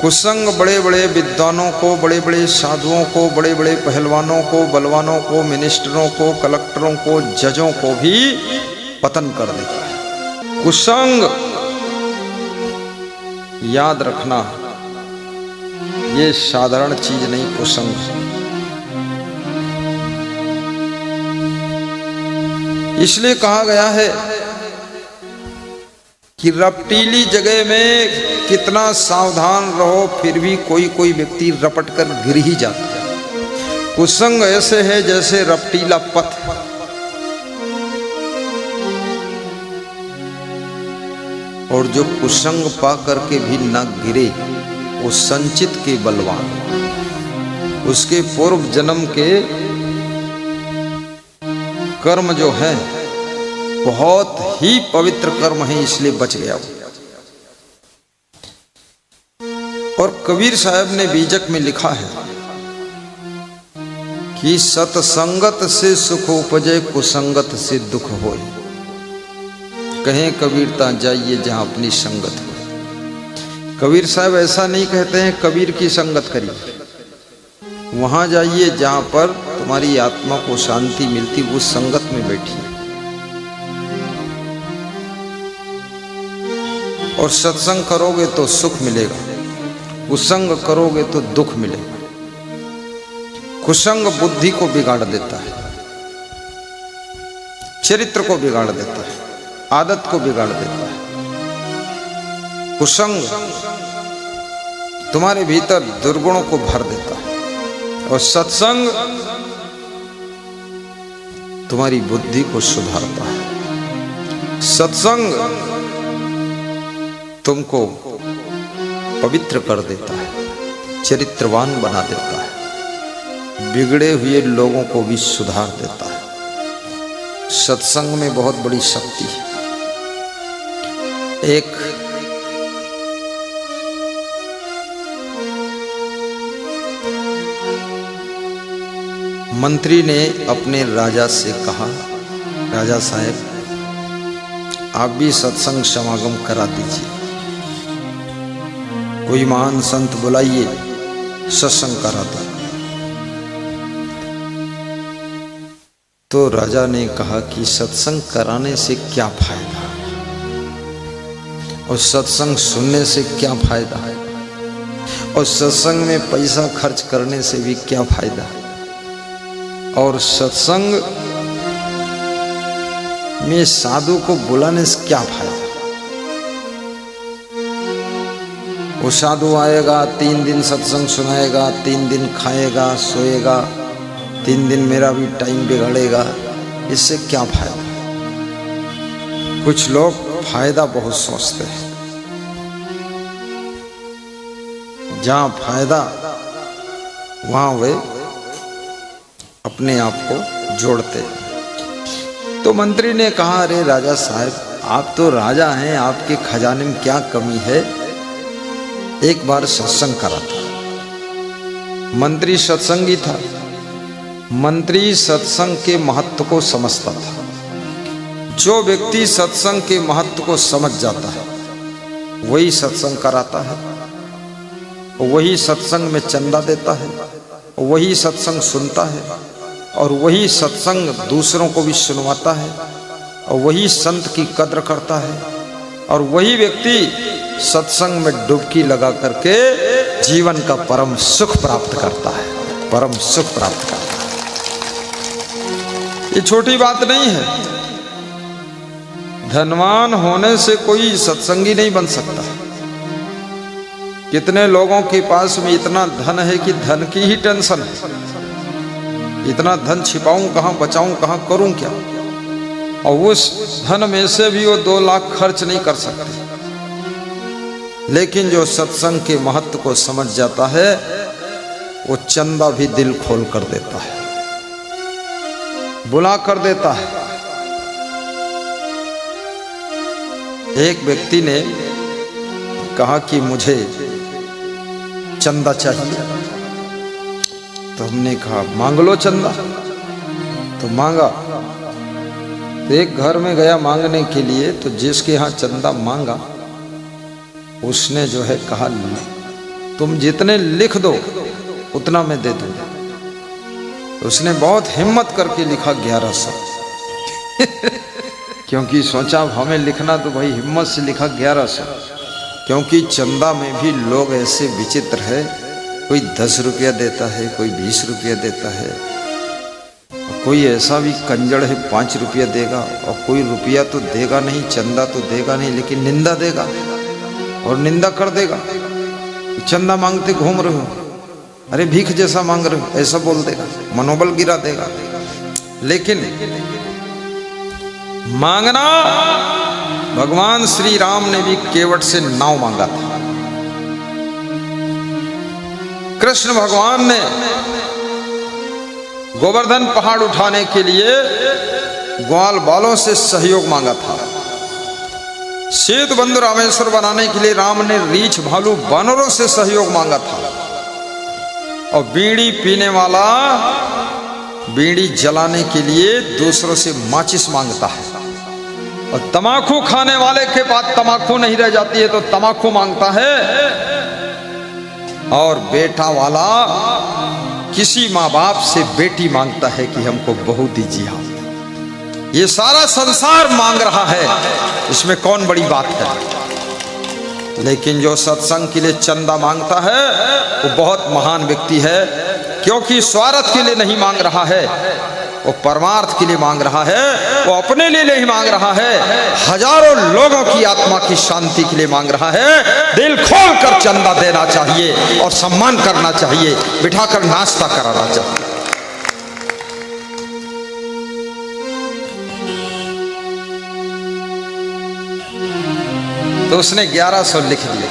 कुसंग बड़े बड़े विद्वानों को, बड़े बड़े साधुओं को, बड़े बड़े पहलवानों को, बलवानों को, मिनिस्टरों को, कलेक्टरों को, जजों को भी पतन कर देता है। कुसंग याद रखना, ये साधारण चीज नहीं। कुसंग इसलिए कहा गया है कि रपटीली जगह में कितना सावधान रहो, फिर भी कोई कोई व्यक्ति रपट कर गिर ही जाता है। कुसंग ऐसे है जैसे रपटीला पथ, और जो कुसंग पा करके भी न गिरे वो संचित के बलवान, उसके पूर्व जन्म के कर्म जो है बहुत ही पवित्र कर्म है, इसलिए बच गया वो। और कबीर साहब ने बीजक में लिखा है कि सतसंगत से सुख उपजे, कुसंगत से दुख होए। कहें कबीरता जाइए जहां अपनी संगत हो। कबीर साहब ऐसा नहीं कहते हैं कबीर की संगत करिए, वहां जाइए जहां पर तुम्हारी आत्मा को शांति मिलती, उस संगत में बैठिए। और सत्संग करोगे तो सुख मिलेगा, कुसंग करोगे तो दुख मिलेगा। कुसंग बुद्धि को बिगाड़ देता है, चरित्र को बिगाड़ देता है, आदत को बिगाड़ देता है। कुसंग तुम्हारे भीतर दुर्गुणों को भर देता है, और सत्संग तुम्हारी बुद्धि को सुधारता है। सत्संग तुमको पवित्र कर देता है, चरित्रवान बना देता है, बिगड़े हुए लोगों को भी सुधार देता है। सत्संग में बहुत बड़ी शक्ति है। एक मंत्री ने अपने राजा से कहा, राजा साहब आप भी सत्संग समागम करा दीजिए, कोई महान संत बुलाइए, सत्संग करा दो। तो राजा ने कहा कि सत्संग कराने से क्या फायदा, और सत्संग सुनने से क्या फायदा, और सत्संग में पैसा खर्च करने से भी क्या फायदा, और सत्संग में साधु को बुलाने से क्या फायदा। वो साधु आएगा, 3 दिन सत्संग सुनाएगा, 3 दिन खाएगा सोएगा, 3 दिन मेरा भी टाइम बिगड़ेगा, इससे क्या फायदा। कुछ लोग फायदा बहुत सोचते हैं, जहां फायदा वहां वे अपने आप को जोड़ते। तो मंत्री ने कहा, अरे राजा साहब आप तो राजा हैं, आपके खजाने में क्या कमी है, एक बार सत्संग करा था। मंत्री सत्संगी था, मंत्री सत्संग के महत्व को समझता था। जो व्यक्ति सत्संग के महत्व को समझ जाता है वही सत्संग कराता है, वही सत्संग में चंदा देता है, वही सत्संग सुनता है, और वही सत्संग दूसरों को भी सुनवाता है, और वही संत की कद्र करता है, और वही व्यक्ति सत्संग में डुबकी लगा करके जीवन का परम सुख प्राप्त करता है, परम सुख प्राप्त करता है। ये छोटी बात नहीं है। धनवान होने से कोई सत्संगी नहीं बन सकता। कितने लोगों के पास में इतना धन है कि धन की ही टेंशन है, इतना धन छिपाऊं कहां, बचाऊं कहां, करूं क्या, और उस धन में से भी वो 2 लाख खर्च नहीं कर सकते। लेकिन जो सत्संग के महत्व को समझ जाता है वो चंदा भी दिल खोल कर देता है, बुला कर देता है। एक व्यक्ति ने कहा कि मुझे चंदा चाहिए, तो हमने कहा मांग लो चंदा। तो मांगा, तो एक घर में गया मांगने के लिए, तो जिसके यहाँ चंदा मांगा उसने जो है कहा तुम जितने लिख दो उतना मैं दे दूंगा। तो उसने बहुत हिम्मत करके लिखा 1100 क्योंकि सोचा हमें लिखना तो भाई हिम्मत से लिखा 1100। क्योंकि चंदा में भी लोग ऐसे विचित्र है, कोई 10 रुपया देता है, कोई 20 रुपया देता है, कोई ऐसा भी कंजड़ है 5 रुपया देगा, और कोई रुपया तो देगा नहीं, चंदा तो देगा नहीं, लेकिन निंदा देगा और निंदा कर देगा। चंदा मांगते घूम रहे हो, अरे भीख जैसा मांग रहे हो, ऐसा बोल देगा, मनोबल गिरा देगा। लेकिन मांगना, भगवान श्री राम ने भी केवट से नाव मांगा था। कृष्ण भगवान ने गोवर्धन पहाड़ उठाने के लिए ग्वाल बालों से सहयोग मांगा था। सेतु बंधु रामेश्वर बनाने के लिए राम ने रीछ भालू बानरों से सहयोग मांगा था। और बीड़ी पीने वाला बीड़ी जलाने के लिए दूसरों से माचिस मांगता है। और तमाकू खाने वाले के पास तमाकू नहीं रह जाती है तो तमाकू मांगता है। और बेटा वाला किसी माँ बाप से बेटी मांगता है कि हमको बहू दीजिए। ये सारा संसार मांग रहा है, इसमें कौन बड़ी बात है। लेकिन जो सत्संग के लिए चंदा मांगता है वो बहुत महान व्यक्ति है, क्योंकि स्वार्थ के लिए नहीं मांग रहा है, वो परमार्थ के लिए मांग रहा है। वो अपने लिए नहीं मांग रहा है, हजारों लोगों की आत्मा की शांति के लिए मांग रहा है। दिल खोल कर चंदा देना चाहिए और सम्मान करना चाहिए, बिठाकर नाश्ता कराना चाहिए। तो उसने 1100 लिख दिए।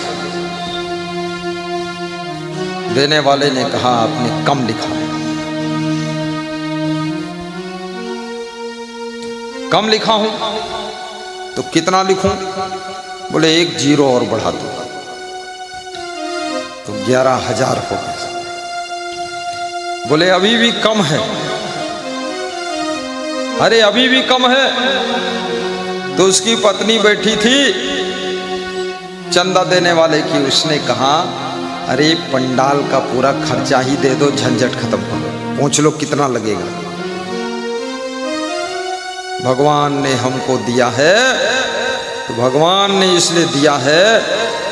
देने वाले ने कहा आपने कम लिखा है। कम लिखा हूं तो कितना लिखूं? बोले 1 जीरो और बढ़ा दो, तो 11,000 हो गए। बोले अभी भी कम है। अरे अभी भी कम है। तो उसकी पत्नी बैठी थी चंदा देने वाले की, उसने कहा अरे पंडाल का पूरा खर्चा ही दे दो, झंझट खत्म करो, पूछ लो कितना लगेगा। भगवान ने हमको दिया है तो भगवान ने इसलिए दिया है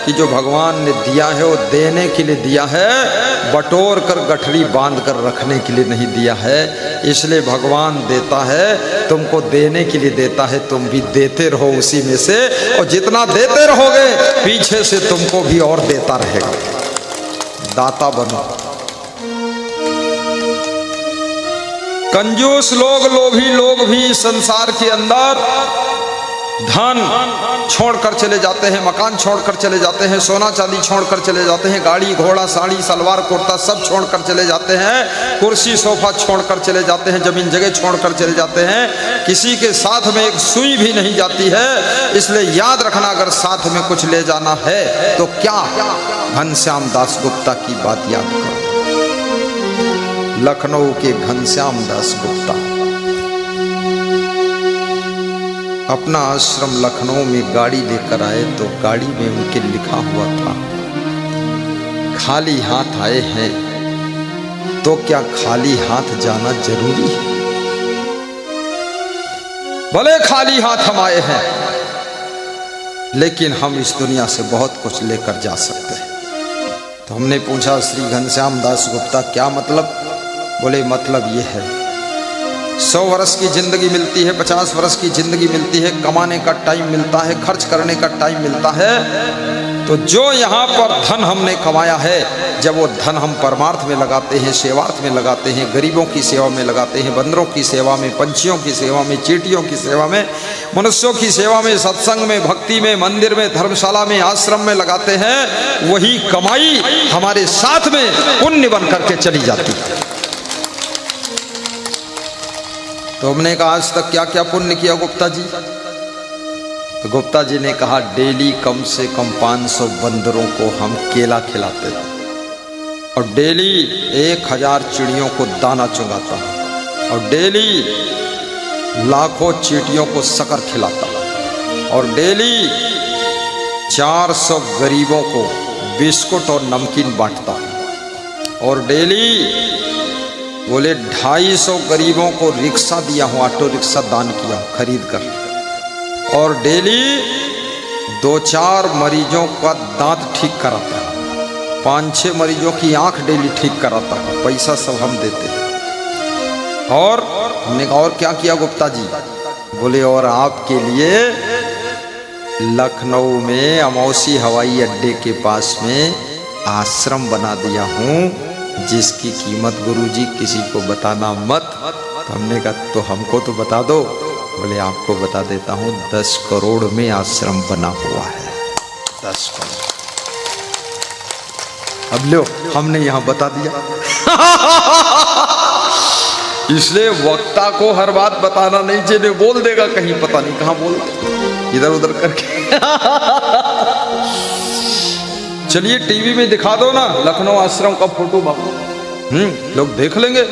कि जो भगवान ने दिया है वो देने के लिए दिया है, बटोर कर गठरी बांध कर रखने के लिए नहीं दिया है। इसलिए भगवान देता है, तुमको देने के लिए देता है, तुम भी देते रहो उसी में से, और जितना देते रहोगे पीछे से तुमको भी और देता रहेगा। दाता बनो। कंजूस लोग, लोभी लोग भी संसार के अंदर धन छोड़कर चले जाते हैं, मकान छोड़कर चले जाते हैं, सोना चांदी छोड़कर चले जाते हैं, गाड़ी घोड़ा साड़ी सलवार कुर्ता सब छोड़कर चले जाते हैं, कुर्सी सोफा छोड़कर चले जाते हैं, जमीन जगह छोड़कर चले जाते हैं। किसी के साथ में एक सुई भी नहीं जाती है। इसलिए याद रखना, अगर साथ में कुछ ले जाना है तो क्या, घनश्याम दास गुप्ता की बात याद करो। लखनऊ के घनश्याम दास गुप्ता अपना आश्रम लखनऊ में गाड़ी लेकर आए तो गाड़ी में उनके लिखा हुआ था, खाली हाथ आए हैं तो क्या खाली हाथ जाना जरूरी है? भले खाली हाथ हम आए हैं, लेकिन हम इस दुनिया से बहुत कुछ लेकर जा सकते हैं। तो हमने पूछा श्री घनश्याम दास गुप्ता क्या मतलब? बोले मतलब ये है, 100 वर्ष की जिंदगी मिलती है, 50 वर्ष की जिंदगी मिलती है, कमाने का टाइम मिलता है, खर्च करने का टाइम मिलता है। तो जो यहाँ पर धन हमने कमाया है, जब वो धन हम परमार्थ में लगाते हैं, सेवार्थ में लगाते हैं, गरीबों की सेवा में लगाते हैं, बंदरों की सेवा में, पंछियों की सेवा में, चींटियों की सेवा में, मनुष्यों की सेवा में, सत्संग में, भक्ति में, मंदिर में, धर्मशाला में, आश्रम में लगाते हैं, वही कमाई हमारे साथ में पुण्य बन करके चली जाती है। तो हमने कहा आज तक क्या क्या पुण्य किया गुप्ता जी? तो गुप्ता जी ने कहा डेली कम से कम 500 बंदरों को हम केला खिलाते हैं, और डेली 1000 चिड़ियों को दाना चुगाता हूँ, और डेली लाखों चींटियों को शक्कर खिलाता हूँ, और डेली 400 गरीबों को बिस्कुट और नमकीन बांटता हूँ, और डेली बोले 250 गरीबों को रिक्शा दिया हूँ, ऑटो रिक्शा दान किया हूँ खरीद कर, और डेली 2-4 मरीजों का दांत ठीक कराता हूँ, 5-6 मरीजों की आंख डेली ठीक कराता हूँ, पैसा सब हम देते हैं। और हमने कहा और क्या किया गुप्ता जी? बोले और आपके लिए लखनऊ में अमौसी हवाई अड्डे के पास में आश्रम बना दिया हूँ, जिसकी कीमत गुरुजी किसी को बताना मत। तो हमने कहा तो हमको तो बता दो। बोले आपको बता देता हूँ, 10 करोड़ में आश्रम बना हुआ है, 10 करोड़। अब लो हमने यहाँ बता दिया। इसलिए वक्ता को हर बात बताना नहीं चाहिए, बोल देगा कहीं पता नहीं कहाँ बोल इधर उधर करके। चलिए टीवी में दिखा दो ना लखनऊ आश्रम का फोटो बाबू, लोग देख लेंगे।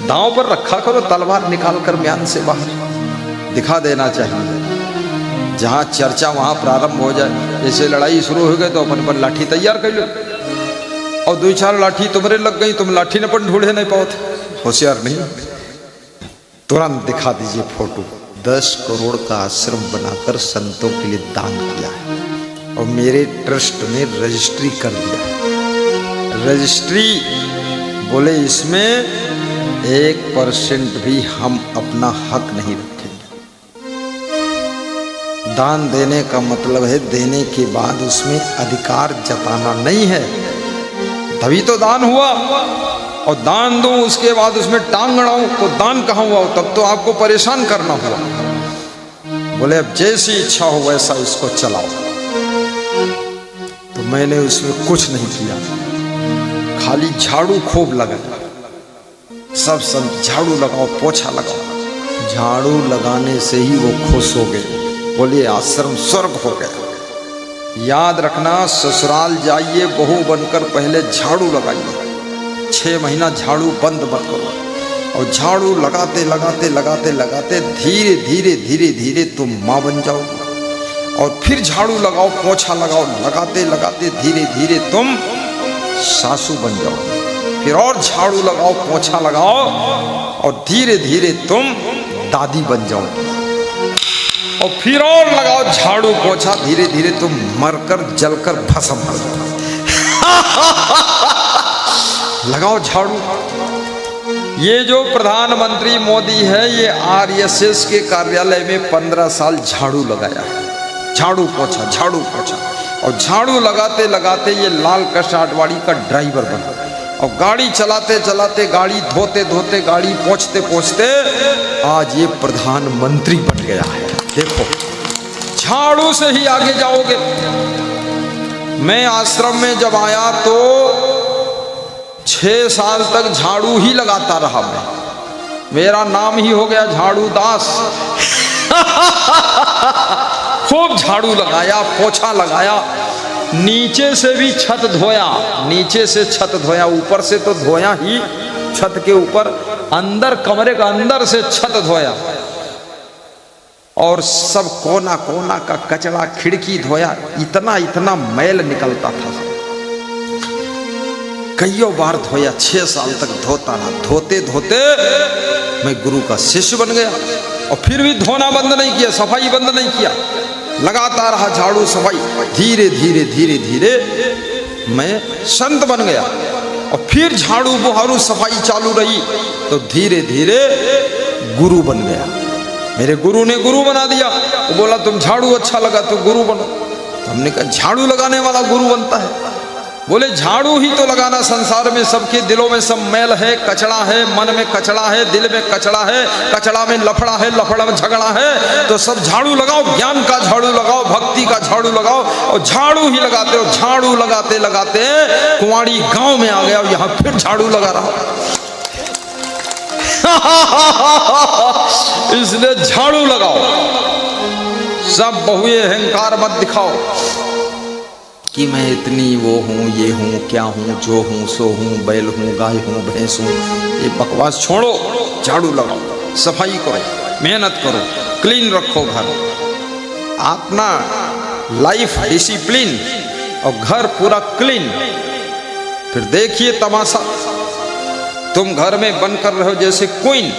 दांव पर रखा करो, तलवार निकाल कर म्यान से बाहर दिखा देना चाहिए। जहां चर्चा वहां प्रारंभ हो जाए, जैसे लड़ाई शुरू हो गई तो अपन पर लाठी तैयार कर लो, और 2-4 लाठी तुम्हारे लग गई, तुम लाठी न पर ढूंढे नहीं पाओ थे, होशियार नहीं, तुरंत दिखा दीजिए फोटो। 10 करोड़ का आश्रम बनाकर संतों के लिए दान किया है, और मेरे ट्रस्ट में रजिस्ट्री कर दिया। रजिस्ट्री बोले इसमें 1% भी हम अपना हक नहीं रखेंगे। दान देने का मतलब है देने के बाद उसमें अधिकार जताना नहीं है, तभी तो दान हुआ। और दान दूं उसके बाद उसमें टांग अड़ाऊं तो दान कहाँ हुआ? तब तो आपको परेशान करना हुआ। बोले अब जैसी इच्छा हो वैसा इसको चलाओ। तो मैंने उसमें कुछ नहीं किया, खाली झाड़ू खूब लगाया। सब झाड़ू लगाओ, पोछा लगाओ। झाड़ू लगाने से ही वो खुश हो गए, बोले आश्रम स्वर्ग हो गया। याद रखना, ससुराल जाइए बहू बनकर पहले झाड़ू लगाइए, 6 महीना झाड़ू बंद मत करो, और झाड़ू लगाते लगाते लगाते लगाते धीरे धीरे धीरे धीरे तुम माँ बन जाओगे। और फिर झाड़ू लगाओ, पोछा लगाओ, लगाते लगाते धीरे धीरे तुम सासू बन जाओगे। फिर और झाड़ू लगाओ, पोछा लगाओ, और धीरे धीरे तुम दादी बन जाओगे। और फिर और लगाओ झाड़ू पोछा, धीरे धीरे तुम मरकर जलकर भस्म हो जाओगे। लगाओ झाड़ू। ये जो प्रधानमंत्री मोदी है, ये आरएसएस के कार्यालय में 15 साल झाड़ू लगाया है, झाड़ू पोछा झाड़ू पोछा। और झाड़ू लगाते लगाते ये लाल कसाटवाड़ी का ड्राइवर बना, और गाड़ी चलाते चलाते, गाड़ी धोते धोते, गाड़ी पोंछते पोंछते आज ये प्रधानमंत्री बन गया है। देखो, झाड़ू से ही आगे जाओगे। मैं आश्रम में जब आया तो 6 साल तक झाड़ू ही लगाता रहा मैं, मेरा नाम ही हो गया झाड़ू दास। खूब झाड़ू लगाया, पोछा लगाया, नीचे से भी छत धोया, नीचे से छत धोया, ऊपर से तो धोया ही, छत के ऊपर अंदर कमरे का अंदर से छत धोया, और सब कोना कोना का कचरा, खिड़की धोया। इतना इतना मैल निकलता था, कईयों बार धोया, 6 साल तक धोता रहा। धोते धोते मैं गुरु का शिष्य बन गया, और फिर भी धोना बंद नहीं किया, सफाई बंद नहीं किया, लगाता रहा झाड़ू सफाई। धीरे धीरे धीरे धीरे मैं संत बन गया, और फिर झाड़ू बुहारू सफाई चालू रही, तो धीरे धीरे गुरु बन गया। मेरे गुरु ने गुरु बना दिया। वो बोला तुम झाड़ू अच्छा लगा तो गुरु बनो। हमने कहा झाड़ू लगाने वाला गुरु बनता है? बोले झाड़ू ही तो लगाना। संसार में सबके दिलों में सब मैल है, कचड़ा है, मन में कचड़ा है, दिल में कचड़ा है, कचड़ा में लफड़ा है, लफड़ा में झगड़ा है। तो सब झाड़ू लगाओ, ज्ञान का झाड़ू लगाओ, भक्ति का झाड़ू लगाओ। और झाड़ू ही लगाते हो, झाड़ू लगाते लगाते कुंवाड़ी गांव में आ गया, और यहाँ फिर झाड़ू लगा रहा। इसलिए झाड़ू लगाओ। सब बहुए अहंकार मत दिखाओ कि मैं इतनी वो हूँ, ये हूँ, क्या हूँ, जो हूँ, सो हूँ, बैल हूँ, गाय हूँ, भैंस हूँ। ये बकवास छोड़ो, झाड़ू लगाओ, सफाई करो, मेहनत करो, क्लीन रखो घर, अपना लाइफ डिसिप्लिन और घर पूरा क्लीन। फिर देखिए तमाशा, तुम घर में बनकर रहो जैसे क्वीन,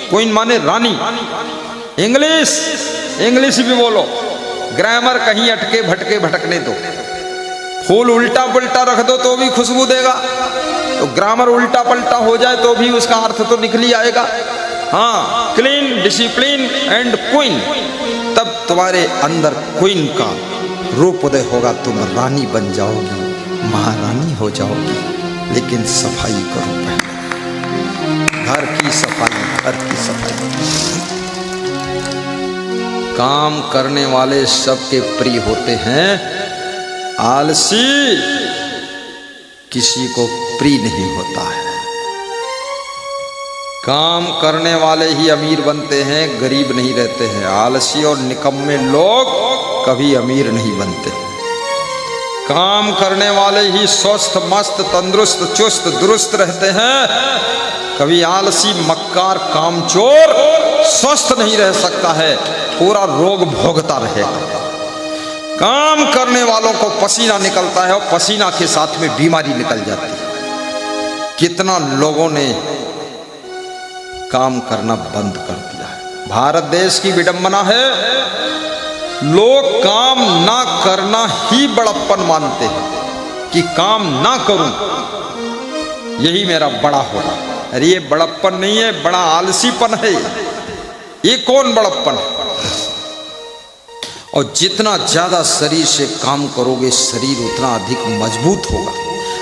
क्वीन माने रानी। इंग्लिश भी बोलो, ग्रामर कहीं अटके भटके भटकने दो। फूल उल्टा पलटा रख दो तो भी खुशबू देगा, तो ग्रामर उल्टा पलटा हो जाए तो भी उसका अर्थ तो निकल ही आएगा। हाँ, क्लीन, डिसिप्लिन एंड क्वीन, तब तुम्हारे अंदर क्वीन का रूप उदय होगा। तुम रानी बन जाओगी, महारानी हो जाओगी। लेकिन सफाई करो पहले, घर की सफाई, घर की सफाई। काम करने वाले सबके प्रिय होते हैं, आलसी किसी को प्रिय नहीं होता है। काम करने वाले ही अमीर बनते हैं, गरीब नहीं रहते हैं। आलसी और निकम्मे लोग कभी अमीर नहीं बनते। काम करने वाले ही स्वस्थ, मस्त, तंदुरुस्त, चुस्त दुरुस्त रहते हैं। कभी आलसी, मक्कार, कामचोर स्वस्थ नहीं रह सकता है, पूरा रोग भोगता रहेगा। काम करने वालों को पसीना निकलता है और पसीना के साथ में बीमारी निकल जाती है। कितना लोगों ने काम करना बंद कर दिया है। भारत देश की विडंबना है, लोग काम ना करना ही बड़प्पन मानते हैं कि काम ना करूं यही मेरा बड़ा होगा। अरे ये बड़प्पन नहीं है, बड़ा आलसीपन है। ये कौन बड़प्पन है? और जितना ज्यादा शरीर से काम करोगे, शरीर उतना अधिक मजबूत होगा।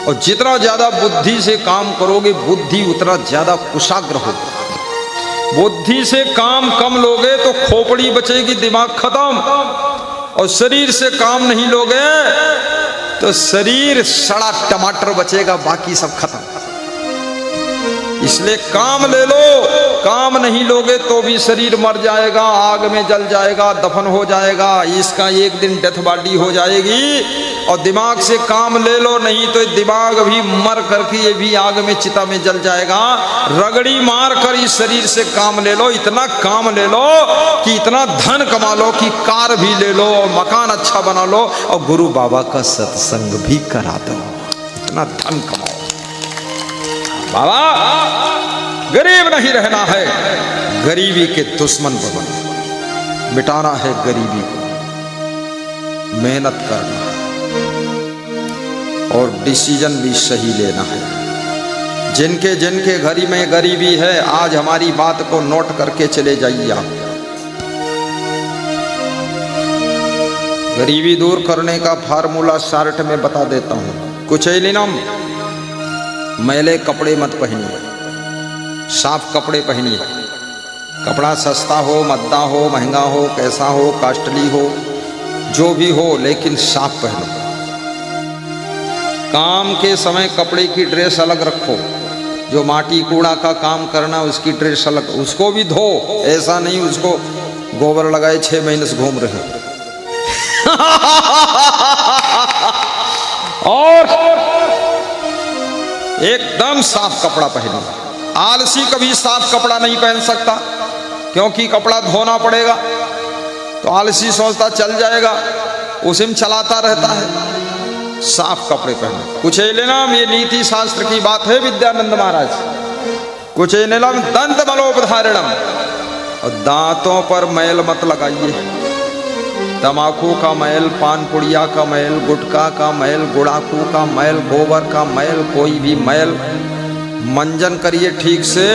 और जितना ज्यादा बुद्धि से काम करोगे, बुद्धि उतना ज्यादा कुशाग्र होगा। बुद्धि से काम कम लोगे तो खोपड़ी बचेगी, दिमाग खत्म। और शरीर से काम नहीं लोगे तो शरीर सड़ा टमाटर बचेगा, बाकी सब खत्म। इसलिए काम ले लो। काम नहीं लोगे तो भी शरीर मर जाएगा, आग में जल जाएगा, दफन हो जाएगा। इसका एक दिन डेथ बॉडी हो जाएगी। और दिमाग से काम ले लो, नहीं तो दिमाग भी मर करके ये भी आग में, चिता में जल जाएगा। रगड़ी मार कर इस शरीर से काम ले लो। इतना काम ले लो कि इतना धन कमा लो कि कार भी ले लो और मकान अच्छा बना लो और गुरु बाबा का सत्संग भी करा दो। इतना धन कमाओ। बाबा, गरीब नहीं रहना है, गरीबी के दुश्मन बनो। मिटाना है गरीबी को, मेहनत करना है और डिसीजन भी सही लेना है। जिनके जिनके घर में गरीबी है, आज हमारी बात को नोट करके चले जाइए आप। गरीबी दूर करने का फार्मूला शार्ट में बता देता हूं। कुछ एलिनम, मैले कपड़े मत पहनिए, साफ कपड़े पहनिए। कपड़ा सस्ता हो, मद्दा हो, महंगा हो, कैसा हो, कास्टली हो, जो भी हो, लेकिन साफ पहनो। काम के समय कपड़े की ड्रेस अलग रखो। जो माटी कूड़ा का काम करना, उसकी ड्रेस अलग, उसको भी धो। ऐसा नहीं उसको गोबर लगाए 6 महीने से घूम रहे। और एकदम साफ कपड़ा पहनो। आलसी कभी साफ कपड़ा नहीं पहन सकता, क्योंकि कपड़ा धोना पड़ेगा। तो आलसी सोचता चल जाएगा, उसी में चलाता रहता है। साफ कपड़े पहनो। कुछ लेना, ये नीति शास्त्र की बात है विद्यानंद महाराज। कुछ नीलम दंत मलोपधारणम, और दांतों पर मैल मत लगाइए। तमाकू का मैल, पान पुड़िया का मैल, गुटखा का मैल, गुड़ाकू का मैल, गोबर का मैल, कोई भी मैल। मंजन करिए ठीक से,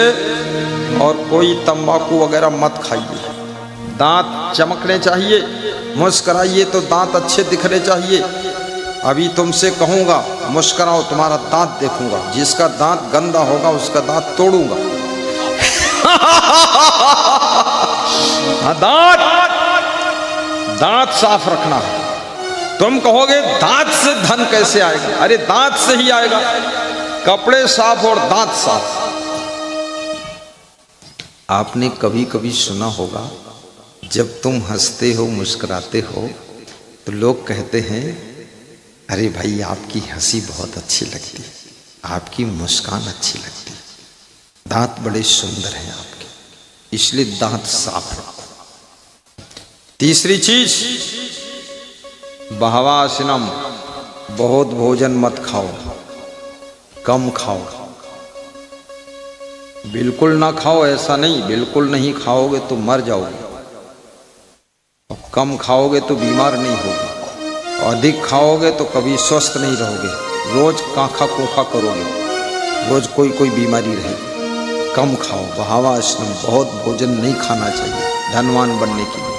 और कोई तंबाकू वगैरह मत खाइए। दांत चमकने चाहिए, मुस्कुराइए तो दांत अच्छे दिखने चाहिए। अभी तुमसे कहूँगा मुस्कुराओ, तुम्हारा दांत देखूंगा। जिसका दांत गंदा होगा उसका दांत तोड़ूंगा। दांत साफ रखना है। तुम कहोगे दांत से धन कैसे आएगा? अरे दांत से ही आएगा। कपड़े साफ और दांत साफ। आपने कभी कभी सुना होगा, जब तुम हंसते हो, मुस्कुराते हो, तो लोग कहते हैं, अरे भाई आपकी हंसी बहुत अच्छी लगती, आपकी मुस्कान अच्छी लगती, दांत बड़े सुंदर हैं आपके, इसलिए दांत साफ रखो। तीसरी चीज, बहवासिनम, बहुत भोजन मत खाओ, कम खाओ। बिल्कुल ना खाओ ऐसा नहीं, बिल्कुल नहीं खाओगे तो मर जाओगे, और कम खाओगे तो बीमार नहीं होगे, और अधिक खाओगे तो कभी स्वस्थ नहीं रहोगे, रोज काखा कोखा करोगे, रोज कोई कोई बीमारी रहेगी। कम खाओ। भावाश्रम, बहुत भोजन नहीं खाना चाहिए धनवान बनने के लिए।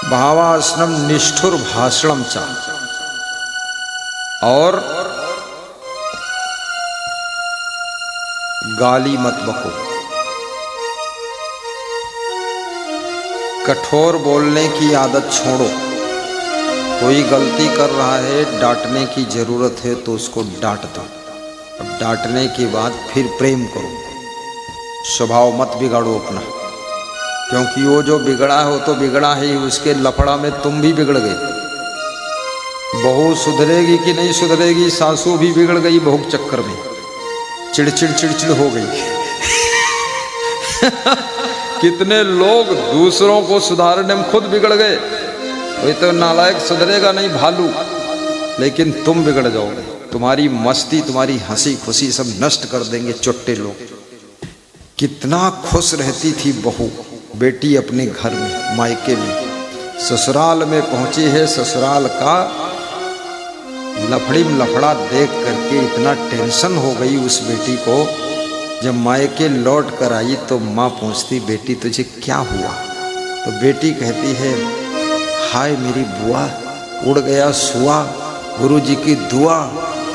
भावाश्रम निष्ठुर भाषणम चा, और गाली मत बको। कठोर बोलने की आदत छोड़ो। कोई गलती कर रहा है, डांटने की जरूरत है तो उसको डांट दो, और डांटने के बाद फिर प्रेम करो। स्वभाव मत बिगाड़ो अपना, क्योंकि वो जो बिगड़ा है वो तो बिगड़ा है ही, उसके लफड़ा में तुम भी बिगड़ गए। बहू सुधरेगी कि नहीं सुधरेगी, सासू भी बिगड़ गई बहू के चक्कर में, चिड़चिड़ हो गई। कितने लोग दूसरों को सुधारने में खुद बिगड़ गए। वही तो नालायक सुधरेगा नहीं, भालू, लेकिन तुम बिगड़ जाओगे। तुम्हारी मस्ती, तुम्हारी हंसी खुशी सब नष्ट कर देंगे चुट्टे लोग। कितना खुश रहती थी बहू, बेटी अपने घर में, मायके में। ससुराल में पहुंची है, ससुराल का लफड़ी में लफड़ा देख करके इतना टेंशन हो गई उस बेटी को। जब मायके लौट कर आई तो माँ पूछती, बेटी तुझे क्या हुआ? तो बेटी कहती है, हाय मेरी बुआ, उड़ गया सुआ, गुरुजी की दुआ,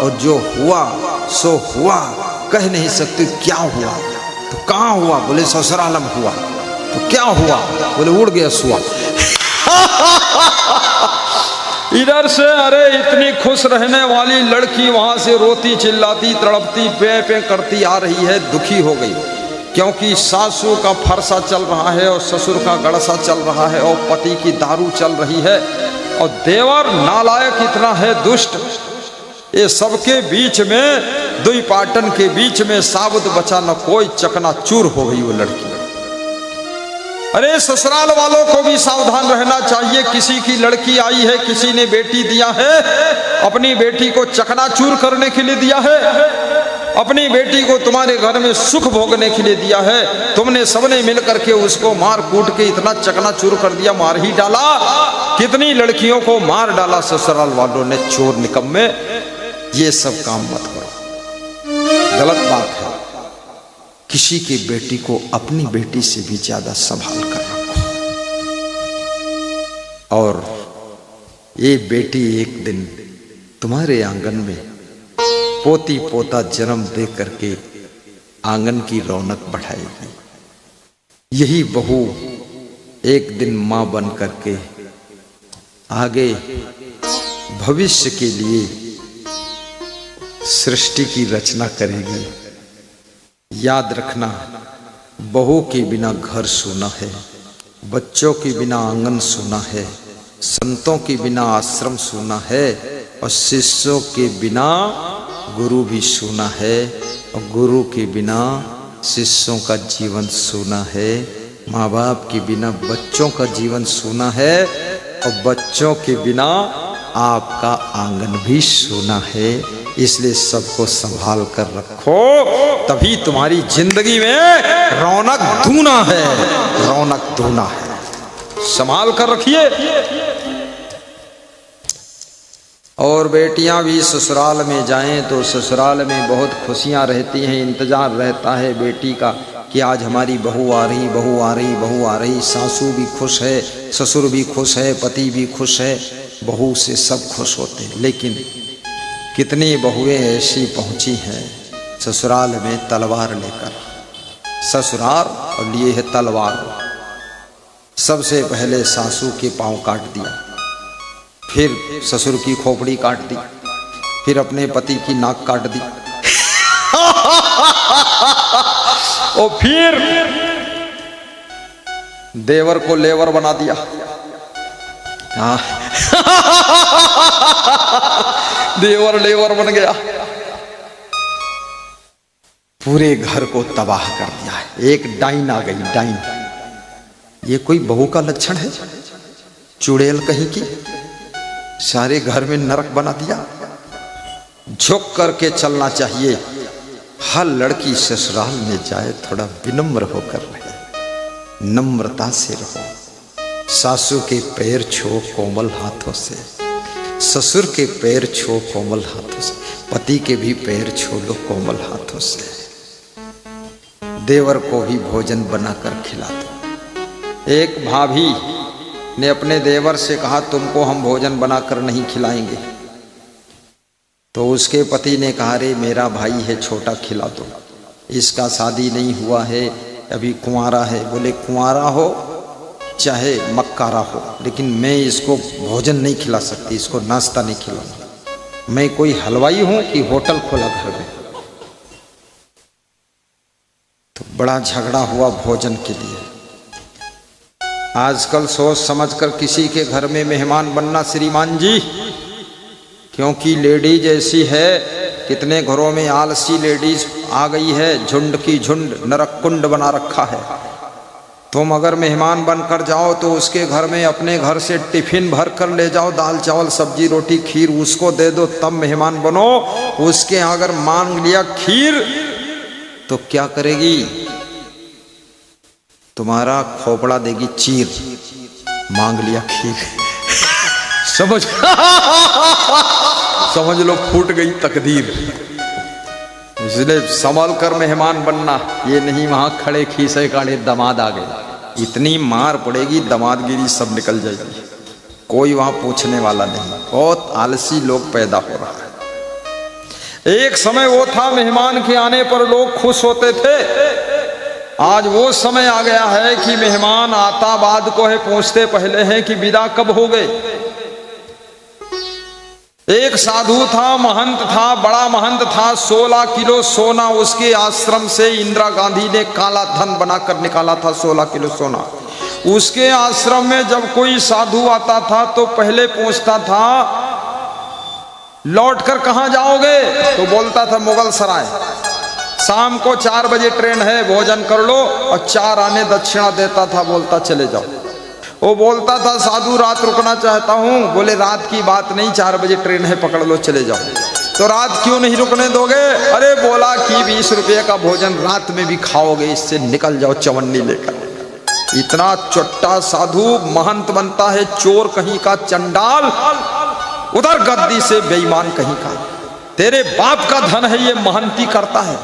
और जो हुआ सो हुआ, कह नहीं सकती क्या हुआ। तो कहाँ हुआ? बोले ससुराल में हुआ। तो क्या हुआ? बोले उड़ गया सुआ। इधर से अरे इतनी खुश रहने वाली लड़की वहां से रोती चिल्लाती तड़पती पे पे करती आ रही है, दुखी हो गई, क्योंकि सासू का फरसा चल रहा है और ससुर का गड़सा चल रहा है और पति की दारू चल रही है, और देवर नालायक इतना है दुष्ट। ये सबके बीच में, दुई पाटन के बीच में साबुत बचा न कोई, चकनाचूर हो गई वो लड़की। अरे ससुराल वालों को भी सावधान रहना चाहिए। किसी की लड़की आई है, किसी ने बेटी दिया है, अपनी बेटी को चकनाचूर करने के लिए दिया है, अपनी बेटी को तुम्हारे घर में सुख भोगने के लिए दिया है। तुमने सबने मिलकर के उसको मार कूट के इतना चकनाचूर कर दिया, मार ही डाला। कितनी लड़कियों को मार डाला ससुराल वालों ने, चोर निकम्मे। ये सब काम मत करो, गलत बात है। किसी की बेटी को अपनी बेटी से भी ज्यादा संभाल कर रखो। और ये बेटी एक दिन तुम्हारे आंगन में पोती पोता जन्म दे करके आंगन की रौनक बढ़ाएगी। यही बहू एक दिन मां बन करके आगे भविष्य के लिए सृष्टि की रचना करेगी। याद रखना, बहू के बिना घर सूना है, बच्चों के बिना आंगन सूना है, संतों के बिना आश्रम सूना है, और शिष्यों के बिना गुरु भी सूना है, और गुरु के बिना शिष्यों का जीवन सूना है। माँ बाप के बिना बच्चों का जीवन सूना है, और बच्चों के बिना आपका आंगन भी सूना है। इसलिए सबको संभाल कर रखो, तभी तुम्हारी जिंदगी में रौनक दूना है, रौनक दूना है। संभाल कर रखिए। और बेटियां भी ससुराल में जाएं तो ससुराल में बहुत खुशियां रहती हैं, इंतजार रहता है बेटी का कि आज हमारी बहू आ रही, बहू आ रही, बहू आ रही। सासू भी खुश है, ससुर भी खुश है, पति भी खुश है, बहू से सब खुश होते हैं। लेकिन कितनी बहुएं ऐसी पहुंची हैं ससुराल में तलवार लेकर। ससुराल और लिए है तलवार। सबसे पहले सासू के पांव काट दिया, फिर ससुर की खोपड़ी काट दी, फिर अपने पति की नाक काट दी, और फिर देवर को लेवर बना दिया। देवर लेवर बन गया, पूरे घर को तबाह कर दिया है। एक डाइन आ गई, डाइन। ये कोई बहू का लक्षण है? चुड़ैल कहीं की, सारे घर में नरक बना दिया। झुक करके चलना चाहिए। हर लड़की ससुराल में जाए थोड़ा विनम्र होकर रहे, नम्रता से रहो। सासू के पैर छो कोमल हाथों से, ससुर के पैर छो कोमल हाथों से, पति के भी पैर छो लो कोमल हाथों से। देवर को भी भोजन बनाकर खिला दो। एक भाभी ने अपने देवर से कहा तुमको हम भोजन बनाकर नहीं खिलाएंगे, तो उसके पति ने कहा रे मेरा भाई है छोटा, खिला दो, इसका शादी नहीं हुआ है, अभी कुंवारा है। बोले कुंवारा हो चाहे मक्कारा हो, लेकिन मैं इसको भोजन नहीं खिला सकती, इसको नाश्ता नहीं खिलाऊंगी। मैं कोई हलवाई हूं कि होटल खोला घर में। तो बड़ा झगड़ा हुआ भोजन के लिए। आजकल सोच समझकर किसी के घर में मेहमान बनना श्रीमान जी, क्योंकि लेडीज ऐसी है, कितने घरों में आलसी लेडीज आ गई है, झुंड की झुंड नरक कुंड बना रखा है। तुम अगर मेहमान बनकर जाओ तो उसके घर में अपने घर से टिफिन भर कर ले जाओ, दाल चावल सब्जी रोटी खीर उसको दे दो, तब मेहमान बनो। उसके अगर मांग लिया खीर तो क्या करेगी, तुम्हारा खोपड़ा देगी चीर। मांग लिया खीर समझ समझ लो फूट गई तकदीर। इसलिए संभल कर मेहमान बनना, ये नहीं वहां खड़े खीसे काढ़े दमाद आ गए, इतनी मार पड़ेगी दमादगिरी सब निकल जाएगी, कोई वहां पूछने वाला नहीं। बहुत आलसी लोग पैदा हो रहा है। एक समय वो था मेहमान के आने पर लोग खुश होते थे, आज वो समय आ गया है कि मेहमान आता बाद को है, पहुंचते पहले हैं कि विदा कब हो गए। एक साधु था, महंत था, बड़ा महंत था, 16 किलो सोना उसके आश्रम से इंदिरा गांधी ने काला धन बनाकर निकाला था। 16 किलो सोना उसके आश्रम में जब कोई साधु आता था तो पहले पूछता था लौटकर कहां जाओगे, तो बोलता था मुगल सराय, शाम को 4 बजे ट्रेन है, भोजन कर लो, और 4 आने दक्षिणा देता था, बोलता चले जाओ। वो बोलता था साधु रात रुकना चाहता हूं, बोले रात की बात नहीं, 4 बजे ट्रेन है, पकड़ लो चले जाओ। तो रात क्यों नहीं रुकने दोगे, अरे बोला कि 20 रुपये का भोजन रात में भी खाओगे, इससे निकल जाओ चवन्नी लेकर। इतना चट्टा साधु महंत बनता है, चोर कहीं का, चंडाल, उधर गद्दी से बेईमान कहीं का। तेरे बाप का धन है ये महंती करता है।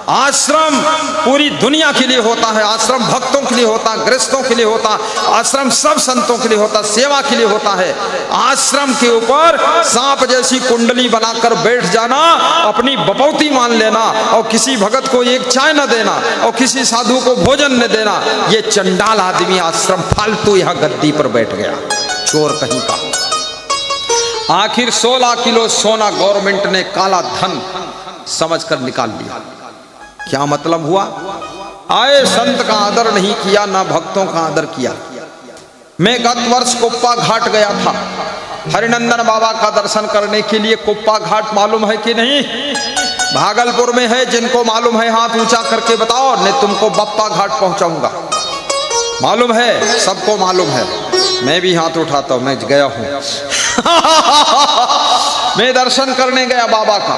आश्रम पूरी दुनिया के लिए होता है, आश्रम भक्तों के लिए होता, गृहस्थों के लिए होता, आश्रम सब संतों के लिए होता, सेवा के लिए होता है। आश्रम के ऊपर सांप जैसी कुंडली बनाकर बैठ जाना, अपनी बपौती मान लेना, और किसी भगत को एक चाय न देना, और किसी साधु को भोजन न देना, ये चंडाल आदमी आश्रम फालतू यहां गद्दी पर बैठ गया, चोर कहीं का। आखिर 16 किलो सोना गवर्नमेंट ने काला धन समझकर निकाल लिया। क्या मतलब हुआ, आए संत का आदर नहीं किया, ना भक्तों का आदर किया। मैं गत वर्ष कुप्पा घाट गया था हरिनंदन बाबा का दर्शन करने के लिए। कुप्पा घाट मालूम है कि नहीं, भागलपुर में है, जिनको मालूम है हाथ ऊंचा करके बताओ, नहीं तुमको बप्पा घाट पहुंचाऊंगा। मालूम है, सबको मालूम है, मैं भी हाथ उठाता हूं, मैं गया हूं मैं दर्शन करने गया बाबा का,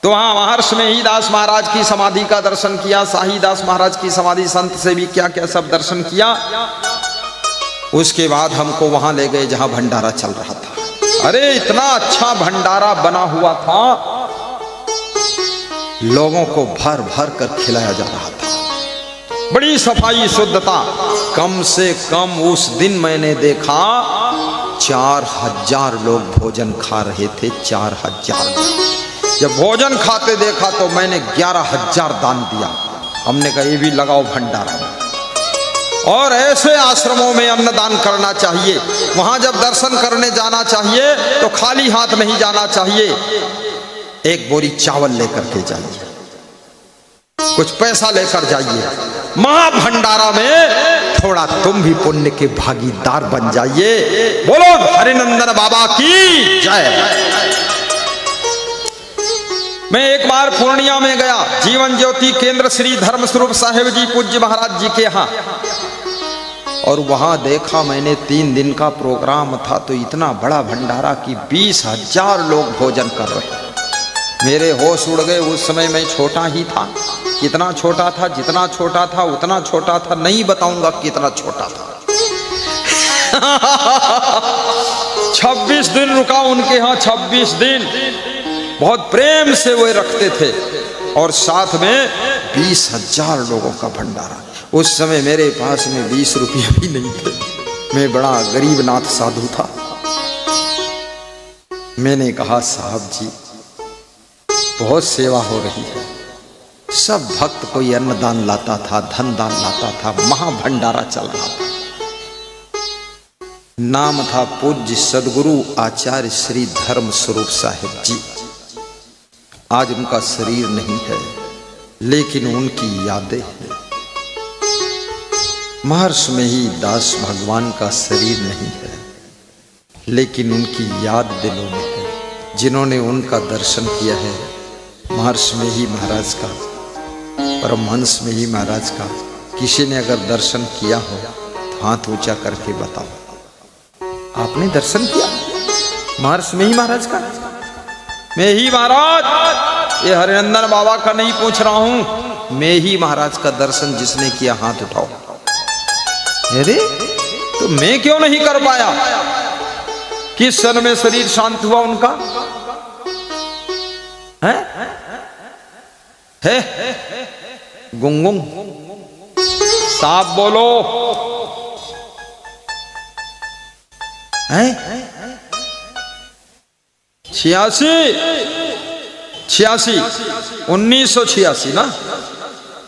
तो वहां महर्षि में ही दास महाराज की समाधि का दर्शन किया, शाहीदास महाराज की समाधि, संत से भी क्या क्या सब दर्शन किया। उसके बाद हमको वहां ले गए जहां भंडारा चल रहा था। अरे इतना अच्छा भंडारा बना हुआ था, लोगों को भर भर कर खिलाया जा रहा था, बड़ी सफाई शुद्धता। कम से कम उस दिन मैंने देखा 4000 लोग भोजन खा रहे थे, 4000। जब भोजन खाते देखा तो मैंने 11000 दान दिया। हमने कहा ये भी लगाओ भंडारा। और ऐसे आश्रमों में अन्नदान करना चाहिए। वहां जब दर्शन करने जाना चाहिए तो खाली हाथ नहीं जाना चाहिए, एक बोरी चावल लेकर के जाइए, कुछ पैसा लेकर जाइए। महाभंडारा में थोड़ा तुम भी पुण्य के भागीदार बन जाइए। बोलो हरिनंदन बाबा की जय। मैं एक बार पूर्णिया में गया, जीवन ज्योति केंद्र श्री धर्म स्वरूप साहेब जी पूज्य महाराज जी के यहाँ। और वहां देखा मैंने 3 दिन का प्रोग्राम था, तो इतना बड़ा भंडारा कि 20,000 लोग भोजन कर रहे। मेरे होश उड़ गए। उस समय मैं छोटा ही था। कितना छोटा था? जितना छोटा था उतना छोटा था, नहीं बताऊंगा कितना छोटा था। 26 दिन रुका उनके यहाँ, 26 दिन। बहुत प्रेम से वो रखते थे और साथ में 20,000 लोगों का भंडारा। उस समय मेरे पास में 20 रुपये भी नहीं थे। मैं बड़ा गरीब नाथ साधु था। मैंने कहा साहब जी बहुत सेवा हो रही है। सब भक्त कोई अन्नदान लाता था, धन दान लाता था, महाभंडारा चल रहा था। नाम था पूज्य सदगुरु आचार्य श्री धर्म स्वरूप साहिब जी। आज उनका शरीर नहीं है, लेकिन उनकी यादें हैं। महर्षि में ही दास भगवान का शरीर नहीं है, लेकिन उनकी याद दिलों में है। जिन्होंने उनका दर्शन किया है, महर्षि में ही महाराज का, परमहंस में ही महाराज का, किसी ने अगर दर्शन किया हो तो हाथ ऊंचा करके बताओ, आपने दर्शन किया महर्षि में ही महाराज का? मैं ही महाराज, ये हरिनंदन बाबा का नहीं पूछ रहा हूं, मैं ही महाराज का दर्शन जिसने किया हाथ उठाओ। अरे तो मैं क्यों नहीं कर पाया? किस सन में शरीर शांत हुआ उनका? है गुंगुंग साफ बोलो। है 86 1986 ना?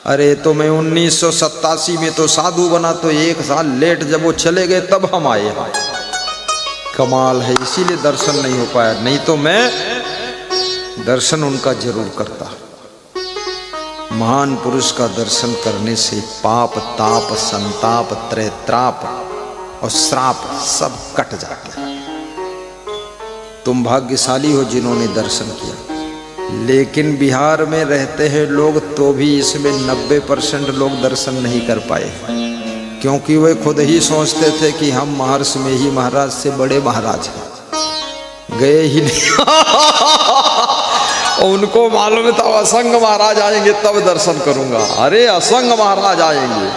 अरे तो मैं 1987 में तो साधु बना, तो 1 साल लेट जब वो चले गए तब हम आए। कमाल है, इसीलिए दर्शन नहीं हो पाया, नहीं तो मैं दर्शन उनका जरूर करता। महान पुरुष का दर्शन करने से पाप ताप संताप त्रैत्राप और श्राप सब कट जाते हैं। तुम भाग्यशाली हो जिन्होंने दर्शन किया। लेकिन बिहार में रहते हैं लोग तो भी इसमें 90% लोग दर्शन नहीं कर पाए, क्योंकि वे खुद ही सोचते थे कि हम महर्षि में ही महाराज से बड़े महाराज हैं, गए ही नहीं। उनको मालूम था असंग महाराज आएंगे तब दर्शन करूंगा। अरे असंग महाराज आएंगे,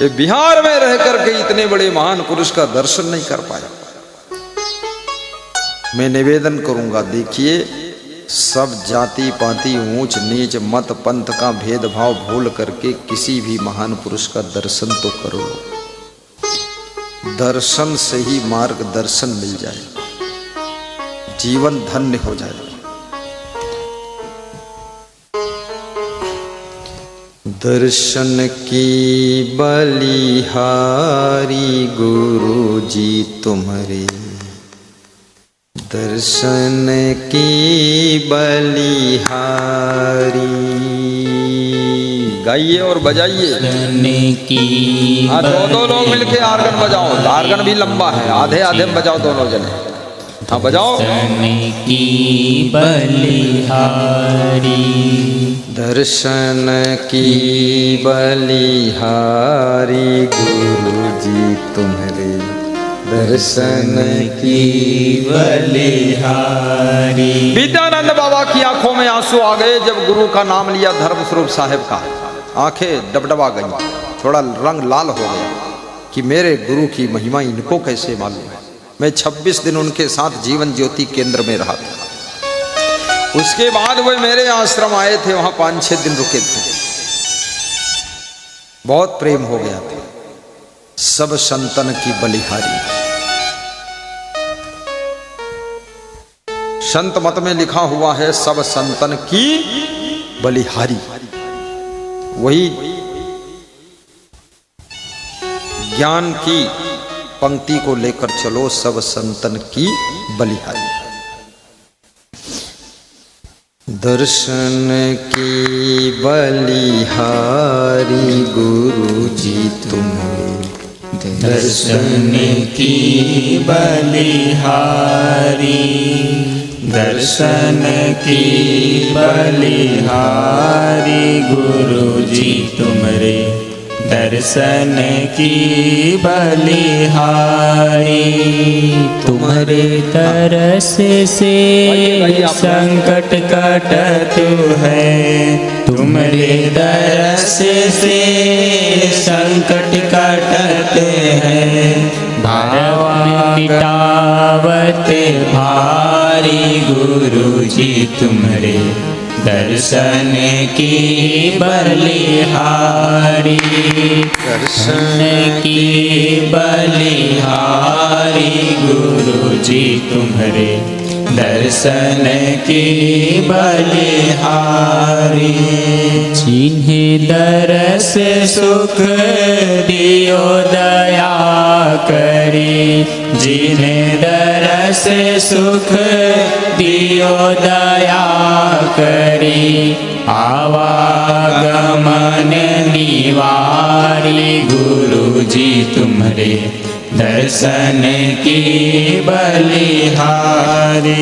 ये बिहार में रह करके इतने बड़े महान पुरुष का दर्शन नहीं कर पाया। मैं निवेदन करूंगा, देखिए सब जाति पाति ऊंच नीच मत पंथ का भेदभाव भूल करके किसी भी महान पुरुष का दर्शन तो करो। दर्शन से ही मार्गदर्शन मिल जाए, जीवन धन्य हो जाए। दर्शन की बलिहारी गुरु जी तुम्हारे, दर्शन की बलिहारी। गाइए और बजाइए। हाँ, दो लोग मिलके आर्गन बजाओ। आर्गन भी लंबा है, आधे आधे में बजाओ दोनों जने। हाँ बजाओ। की बलिहारी, दर्शन की बलिहारी गुरु जी तुम्हारे, दर्शन की बलिहारी। विद्यानंद बाबा की आंखों में आंसू आ गए जब गुरु का नाम लिया, धर्म स्वरूप साहिब का। आंखें डबडबा गई, थोड़ा रंग लाल हो गया कि मेरे गुरु की महिमा इनको कैसे मालूम है। मैं 26 दिन उनके साथ जीवन ज्योति केंद्र में रहा था। उसके बाद वे मेरे आश्रम आए थे, वहां 5-6 दिन रुके थे। बहुत प्रेम हो गया था। सब संतन की बलिहारी, संत मत में लिखा हुआ है सब संतन की बलिहारी। वही ज्ञान की पंक्ति को लेकर चलो, सब संतन की बलिहारी। दर्शन की बलिहारी गुरु जी तुम्हें, दर्शन की बलिहारी, दर्शन की बलिहारी गुरु जी तुमरे, दर्शन की बलिहारी। तुम्हारे तरस से संकट कटत है, तुम्हारे दरस से संकट कटत है। भाव मिटावत भारी गुरु जी तुम्हारे दर्शन की बलिहारी। दर्शन की बलिहारी गुरु जी तुम्हारे दर्शन की बलिहारी। जिन्हें दरस सुख दियो दया करी, जिन्हें दरस सुख दियो दया करी। आवागमन निवारी गुरु जी तुम्हारे दर्शन की बलिहारी।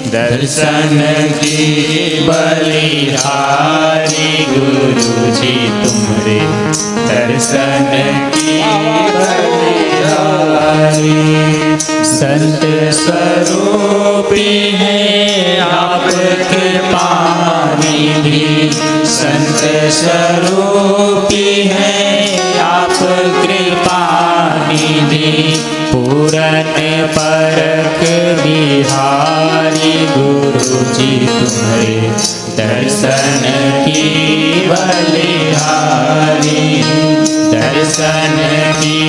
दर्शन की बलिहारी गुरु जी तुम्हारे दर्शन की बलिहारी। संत स्वरूपी है आपके पानी भी, संत स्वरूपी है आप कृपा निधि। पूरन परख बिहारी गुरु जी तुम्हारे दर्शन की बलिहारी। दर्शन की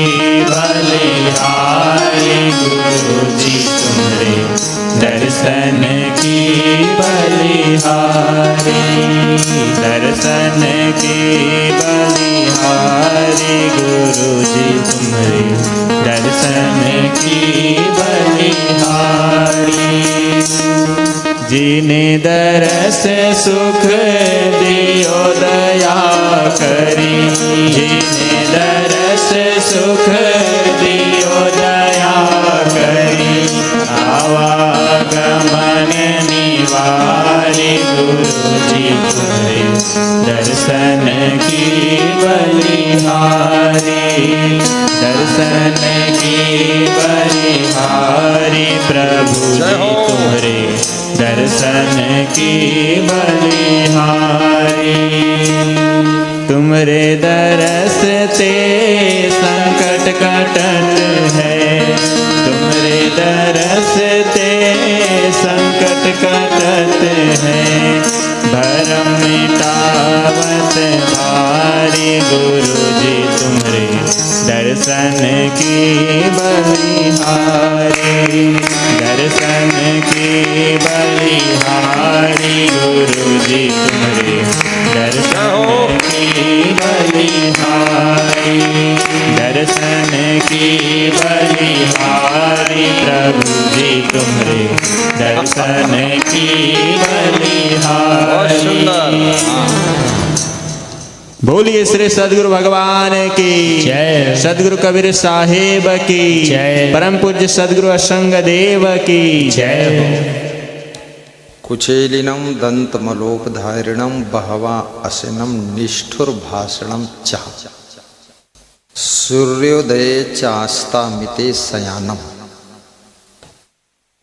बलिहारी गुरु जी तुम्हारे दर्शन की बलिहारी। दर्शन की बलिहारी गुरु जी तुम्हारे दर्शन की बलिहारी। जिन्हें दरस सुख दियो दया करी, जिन्हें दरस सुख दियो दया करी। आवागमन निवारी गुरु जी तुम्हारे दर्शन की बलिहारी। दर्शन की बलिहारी प्रभु जी तुम्हारे दर्शन की बलिहारी। तुम्हारे दरस ते संकट कटत है, तुम्हारे दरस ते संकट कटत है। भरम मिटावत भारी गुरु जी तुम्हारे दर्शन की बलिहारी। दर्शन की बलिहारी गुरु जी तुम्हारे दर्शन की बलिहारी। दर्शन की बलिहारी प्रभु जी तुम्हारे दर्शन की बलिहारी। बोलिए श्री सदगुरु भगवान की जय। सदगुरु कबीर साहेब की जय। परम पूज्य सदगुरु असंग देव की जय। कुचेलिनम दंतमलोपधारिणम बहवा असिनम निष्ठुर भाषणम च सूर्योदय चास्ता मिते सयानम।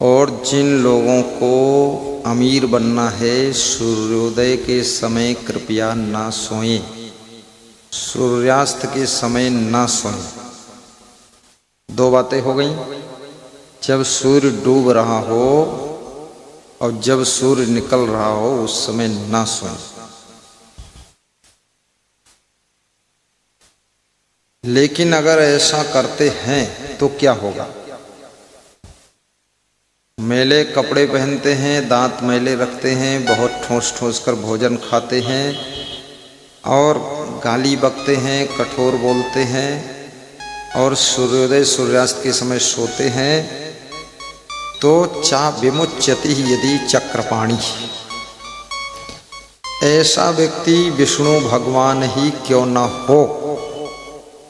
और जिन लोगों को अमीर बनना है सूर्योदय के समय कृपया ना सोएं, सूर्यास्त के समय ना सोएं। दो बातें हो गई, जब सूर्य डूब रहा हो और जब सूर्य निकल रहा हो उस समय ना सोएं। लेकिन अगर ऐसा करते हैं तो क्या होगा? मैले कपड़े पहनते हैं, दांत मैले रखते हैं, बहुत ठोस ठोस कर भोजन खाते हैं और गाली बकते हैं, कठोर बोलते हैं और सूर्योदय सूर्यास्त के समय सोते हैं। तो चा विमुच्यति यदि चक्रपाणी, ऐसा व्यक्ति विष्णु भगवान ही क्यों न हो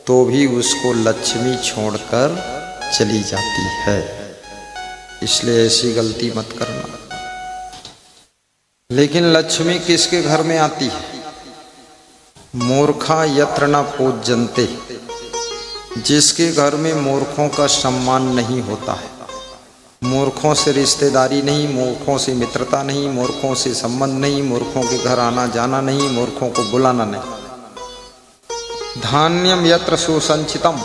तो भी उसको लक्ष्मी छोड़कर चली जाती है। इसलिए ऐसी गलती मत करना। लेकिन लक्ष्मी किसके घर में आती है? मूर्खा यत्र न पूज्यन्ते, जिसके घर में मूर्खों का सम्मान नहीं होता है, मूर्खों से रिश्तेदारी नहीं, मूर्खों से मित्रता नहीं, मूर्खों से संबंध नहीं, मूर्खों के घर आना जाना नहीं, मूर्खों को बुलाना नहीं। धान्यम यत्र सुसंचितम,